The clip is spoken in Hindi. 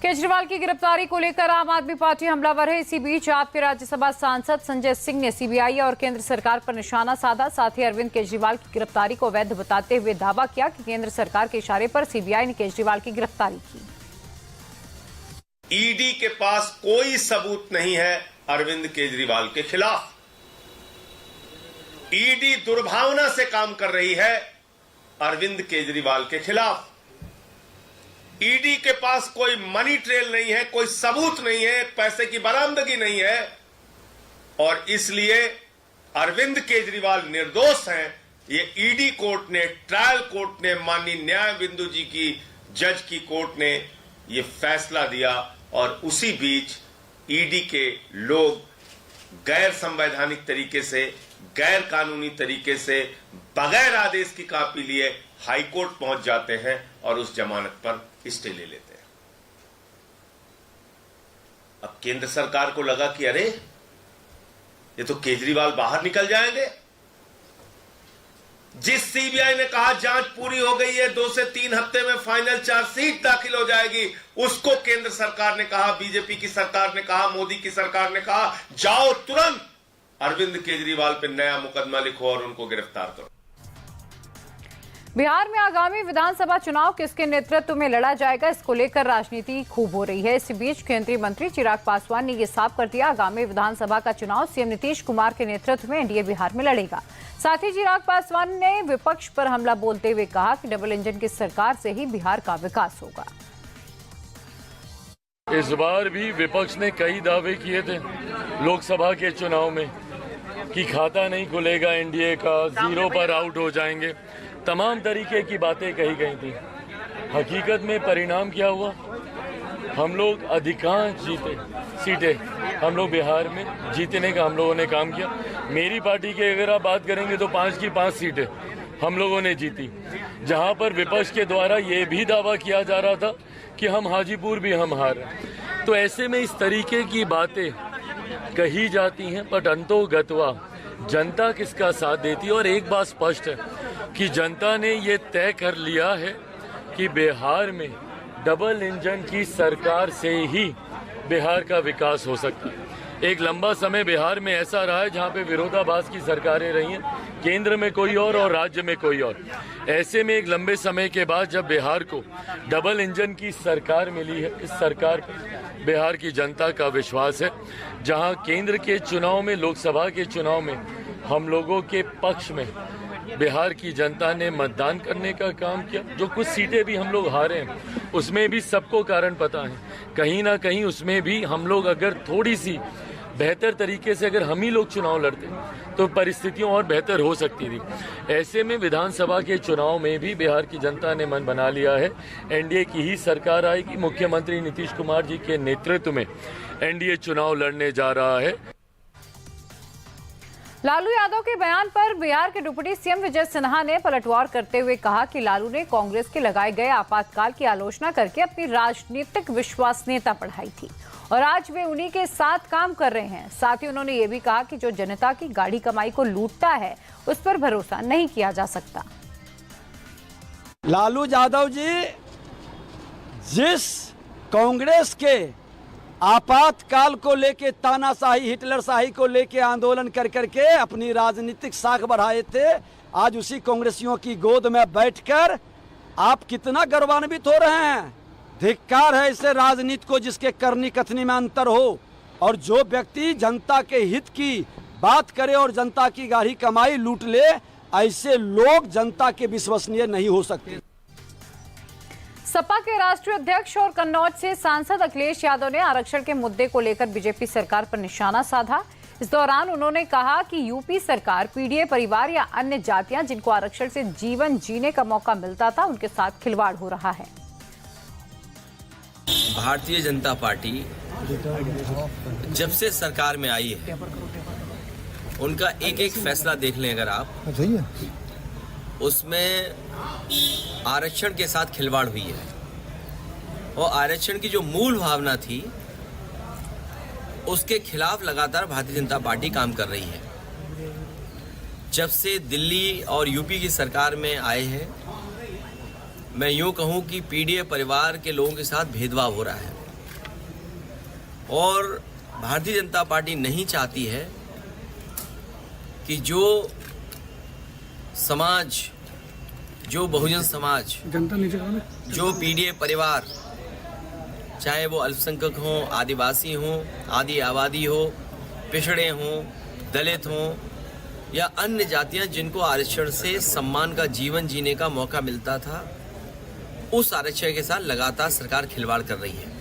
केजरीवाल की गिरफ्तारी को लेकर आम आदमी पार्टी हमलावर है। इसी बीच आपके राज्यसभा सांसद संजय सिंह ने सीबीआई और केंद्र सरकार पर निशाना साधा। साथ ही अरविंद केजरीवाल की गिरफ्तारी को अवैध बताते हुए दावा किया कि केंद्र सरकार के इशारे पर सीबीआई ने केजरीवाल की गिरफ्तारी की। ईडी के पास कोई सबूत नहीं है अरविंद केजरीवाल के खिलाफ। ईडी दुर्भावना से काम कर रही है अरविंद केजरीवाल के खिलाफ। ईडी के पास कोई मनी ट्रेल नहीं है, कोई सबूत नहीं है, पैसे की बरामदगी नहीं है और इसलिए अरविंद केजरीवाल निर्दोष हैं। ये ईडी कोर्ट ने, ट्रायल कोर्ट ने, माननीय न्याय बिंदु जी की जज की कोर्ट ने ये फैसला दिया और उसी बीच ईडी के लोग गैर संवैधानिक तरीके से, गैर कानूनी तरीके से, बगैर आदेश की कॉपी लिए हाईकोर्ट पहुंच जाते हैं और उस जमानत पर स्टे ले लेते हैं। अब केंद्र सरकार को लगा कि अरे ये तो केजरीवाल बाहर निकल जाएंगे। जिस सीबीआई ने कहा जांच पूरी हो गई है, 2 से 3 हफ्ते में फाइनल चार्जशीट दाखिल हो जाएगी, उसको केंद्र सरकार ने कहा, बीजेपी की सरकार ने कहा, मोदी की सरकार ने कहा जाओ तुरंत अरविंद केजरीवाल पे नया मुकदमा लिखो और उनको गिरफ्तार करो। बिहार में आगामी विधानसभा चुनाव किसके नेतृत्व में लड़ा जाएगा, इसको लेकर राजनीति खूब हो रही है। इस बीच केंद्रीय मंत्री चिराग पासवान ने यह साफ कर दिया, आगामी विधानसभा का चुनाव सीएम नीतीश कुमार के नेतृत्व में एनडीए बिहार में लड़ेगा। साथ ही चिराग पासवान ने विपक्ष पर हमला बोलते हुए कहा कि डबल इंजन की सरकार से ही बिहार का विकास होगा। इस बार भी विपक्ष ने कई दावे किए थे लोकसभा के चुनाव में कि खाता नहीं खुलेगा एनडीए का, 0 पर आउट हो जाएंगे, तमाम तरीके की बातें कही गई थी। हकीकत में परिणाम क्या हुआ? हम लोग अधिकांश जीते सीटें हम लोग बिहार में जीतने का हम लोगों ने काम किया। मेरी पार्टी की अगर आप बात करेंगे तो 5 की 5 सीटें हम लोगों ने जीती, जहां पर विपक्ष के द्वारा ये भी दावा किया जा रहा था कि हम हाजीपुर भी हम हारे। तो ऐसे में इस तरीके की बातें कही जाती हैं, बट अंतोगत्वा जनता किसका साथ देती है। और एक बात स्पष्ट है कि जनता ने ये तय कर लिया है कि बिहार में डबल इंजन की सरकार से ही बिहार का विकास हो सकता है। एक लंबा समय बिहार में ऐसा रहा है जहां पे विरोधाभास की सरकारें रही हैं, केंद्र में कोई और राज्य में कोई और। ऐसे में एक लंबे समय के बाद जब बिहार को डबल इंजन की सरकार मिली है, इस सरकार पर बिहार की जनता का विश्वास है। जहां केंद्र के चुनाव में, लोकसभा के चुनाव में हम लोगों के पक्ष में बिहार की जनता ने मतदान करने का काम किया। जो कुछ सीटें भी हम लोग हारे हैं उसमें भी सबको कारण पता है, कहीं ना कहीं उसमें भी हम लोग अगर थोड़ी सी बेहतर तरीके से अगर हम ही लोग चुनाव लड़ते तो परिस्थितियां और बेहतर हो सकती थी। ऐसे में विधानसभा के चुनाव में भी बिहार की जनता ने मन बना लिया है, एनडीए की ही सरकार आएगी। मुख्यमंत्री नीतीश कुमार जी के नेतृत्व में एनडीए चुनाव लड़ने जा रहा है। लालू यादव के बयान पर बिहार के डिप्टी सीएम विजय सिन्हा ने पलटवार करते हुए कहा कि लालू ने कांग्रेस के लगाए गए आपातकाल की आलोचना करके अपनी राजनीतिक विश्वसनीयता बढ़ाई थी और आज वे उन्हीं के साथ काम कर रहे हैं। साथ ही उन्होंने ये भी कहा कि जो जनता की गाढ़ी कमाई को लूटता है उस पर भरोसा नहीं किया जा सकता। लालू यादव जी जिस कांग्रेस के आपातकाल को लेके, तानाशाही, हिटलरशाही को लेके आंदोलन कर करके अपनी राजनीतिक साख बढ़ाए थे, आज उसी कांग्रेसियों की गोद में बैठकर आप कितना गौरवान्वित हो रहे हैं। धिक्कार है ऐसे राजनीति को जिसके करनी कथनी में अंतर हो और जो व्यक्ति जनता के हित की बात करे और जनता की गाढ़ी कमाई लूट ले, ऐसे लोग जनता के विश्वसनीय नहीं हो सकते। सपा के राष्ट्रीय अध्यक्ष और कन्नौज से सांसद अखिलेश यादव ने आरक्षण के मुद्दे को लेकर बीजेपी सरकार पर निशाना साधा। इस दौरान उन्होंने कहा कि यूपी सरकार पीडीए परिवार या अन्य जातियां जिनको आरक्षण से जीवन जीने का मौका मिलता था, उनके साथ खिलवाड़ हो रहा है। भारतीय जनता पार्टी जब से सरकार में आई है, उनका एक एक फैसला देख लें अगर आप, उसमें आरक्षण के साथ खिलवाड़ हुई है और आरक्षण की जो मूल भावना थी उसके खिलाफ लगातार भारतीय जनता पार्टी काम कर रही है। जब से दिल्ली और यूपी की सरकार में आए हैं, मैं यूँ कहूँ कि पीडीए परिवार के लोगों के साथ भेदभाव हो रहा है। और भारतीय जनता पार्टी नहीं चाहती है कि जो समाज, जो बहुजन समाज, जो पीढ़ी परिवार, चाहे वो अल्पसंख्यक हों, आदिवासी हों, आदि आबादी हो, पिछड़े हों, दलित हों या अन्य जातियां जिनको आरक्षण से सम्मान का जीवन जीने का मौका मिलता था, उस आरक्षण के साथ लगातार सरकार खिलवाड़ कर रही है।